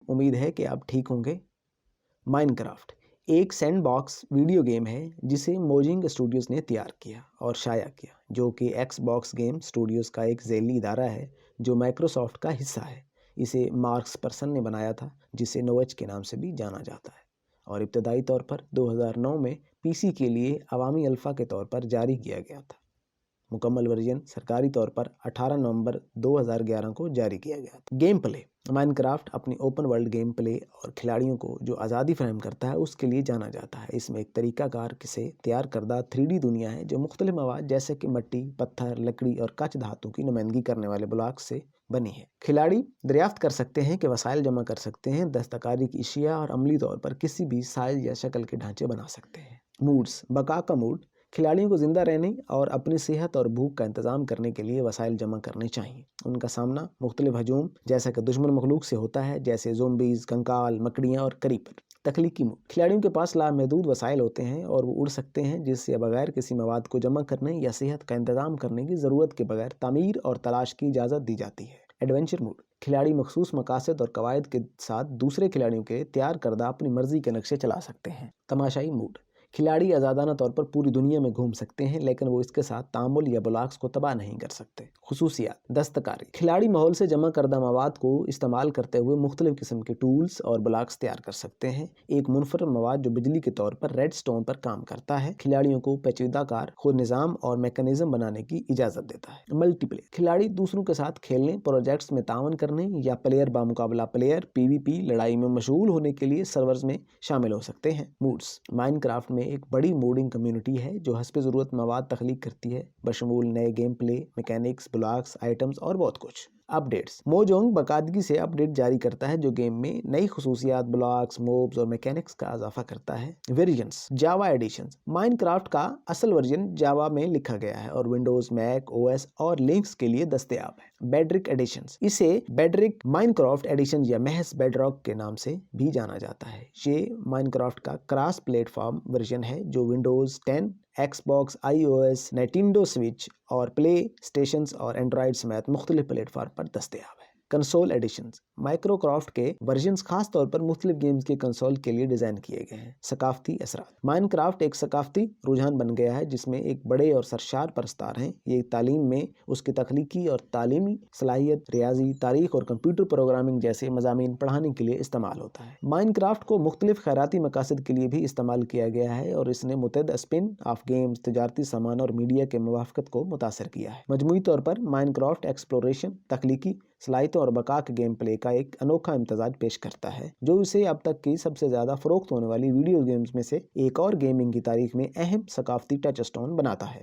امید ہے کہ آپ ٹھیک ہوں گے۔ مائنکرافٹ ایک سینڈ باکس ویڈیو گیم ہے جسے موجنگ اسٹوڈیوز نے تیار کیا اور شائع کیا، جو کہ ایکس باکس گیم اسٹوڈیوز کا ایک ذیلی ادارہ ہے جو مائکروسافٹ کا حصہ ہے۔ اسے مارکس پرسن نے بنایا تھا، جسے نوچ کے نام سے بھی جانا جاتا ہے، اور ابتدائی طور پر 2009 میں پی سی کے لیے عوامی الفا کے طور پر جاری کیا گیا تھا۔ مکمل ورژن سرکاری طور پر 18 نومبر 2011 کو جاری کیا گیا تھا۔ گیم پلے مائنکرافٹ اپنی اوپن ورلڈ گیم پلے اور کھلاڑیوں کو جو آزادی فراہم کرتا ہے اس کے لیے جانا جاتا ہے۔ اس میں ایک طریقہ کار سے تیار کردہ 3D دنیا ہے جو مختلف مواد جیسے کہ مٹی، پتھر، لکڑی اور کچھ دھاتوں کی نمائندگی کرنے والے بلاک سے بنی ہے۔ کھلاڑی دریافت کر سکتے ہیں کہ وسائل جمع کر سکتے ہیں، دستکاری کی اشیاء اور عملی طور پر کسی بھی سائز یا شکل کے ڈھانچے بنا سکتے ہیں۔ موڈز بقا کا موڈ کھلاڑیوں کو زندہ رہنے اور اپنی صحت اور بھوک کا انتظام کرنے کے لیے وسائل جمع کرنے چاہیے۔ ان کا سامنا مختلف ہجوم جیسا کہ دشمن مخلوق سے ہوتا ہے، جیسے زومبیز، کنکال، مکڑیاں اور کریپر۔ تخلیقی موڈ کھلاڑیوں کے پاس لامحدود وسائل ہوتے ہیں اور وہ اڑ سکتے ہیں، جس سے بغیر کسی مواد کو جمع کرنے یا صحت کا انتظام کرنے کی ضرورت کے بغیر تعمیر اور تلاش کی اجازت دی جاتی ہے۔ ایڈونچر موڈ کھلاڑی مخصوص مقاصد اور قواعد کے ساتھ دوسرے کھلاڑیوں کے تیار کردہ اپنی مرضی کے نقشے چلا سکتے ہیں۔ تماشائی موڈ کھلاڑی آزادانہ طور پر پوری دنیا میں گھوم سکتے ہیں، لیکن وہ اس کے ساتھ تعامل یا بلاکس کو تباہ نہیں کر سکتے۔ خصوصیات دستکاری کھلاڑی ماحول سے جمع کردہ مواد کو استعمال کرتے ہوئے مختلف قسم کے ٹولز اور بلاکس تیار کر سکتے ہیں۔ ایک منفرد مواد جو بجلی کے طور پر ریڈ سٹون پر کام کرتا ہے، کھلاڑیوں کو پیچیدہ کار خود نظام اور میکانزم بنانے کی اجازت دیتا ہے۔ ملٹی پلے کھلاڑی دوسروں کے ساتھ کھیلنے، پروجیکٹس میں تعاون کرنے یا پلیئر بامقابلہ پلیئر PvP لڑائی میں مشغول ہونے کے لیے سرورز میں شامل ہو سکتے ہیں۔ موڈز مائنکرافٹ میں ایک بڑی موڈنگ کمیونٹی ہے جو حسب ضرورت مواد تخلیق کرتی ہے، بشمول نئے game play mechanics, blocks, items اور بہت کچھ۔ اپڈیٹس موجونگ باقاعدگی سے اپڈیٹ جاری کرتا ہے جو گیم میں نئی خصوصیات، بلاکس، موبز اور میکینکس کا اضافہ کرتا ہے۔ ورژنز جاوا ایڈیشنز مائنکرافٹ کا اصل ورژن جاوا میں لکھا گیا ہے اور ونڈوز، میک OS اور لینکس کے لیے دستیاب ہے۔ بیڈرک ایڈیشنز اسے بیڈرک مائنکرافٹ ایڈیشن یا محض بیڈ راک کے نام سے بھی جانا جاتا ہے۔ یہ مائنکرافٹ کا کراس پلیٹ فارم ورژن ہے جو Windows 10، Xbox, iOS، Nintendo Switch اور پلے اسٹیشنز اور اینڈرائیڈ سمیت مختلف پلیٹ فارم پر دستیاب ہے۔ کنسول ایڈیشنز مائنکرافٹ کے ورژنز خاص طور پر مختلف گیمز کے کنسول کے لیے ڈیزائن کیے گئے ہیں۔ ثقافتی اثرات مائنکرافٹ ایک ثقافتی رجحان بن گیا ہے جس میں ایک بڑے اور سرشار پرستار ہیں۔ یہ تعلیم میں اس کی تخلیقی اور تعلیمی صلاحیت، ریاضی، تاریخ اور کمپیوٹر پروگرامنگ جیسے مضامین پڑھانے کے لیے استعمال ہوتا ہے۔ مائنکرافٹ کو مختلف خیراتی مقاصد کے لیے بھی استعمال کیا گیا ہے اور اس نے متعدد اسپن آف گیمز، تجارتی سامان اور میڈیا کے موافقت کو متاثر کیا ہے۔ مجموعی طور پر مائنکرافٹ ایکسپلوریشن، تخلیقی صلاحیتوں اور بقا کے گیم پلے کا ایک انوکھا امتزاج پیش کرتا ہے جو اسے اب تک کی سب سے زیادہ فروخت ہونے والی ویڈیو گیمز میں سے ایک اور گیمنگ کی تاریخ میں اہم ثقافتی ٹچ اسٹون بناتا ہے۔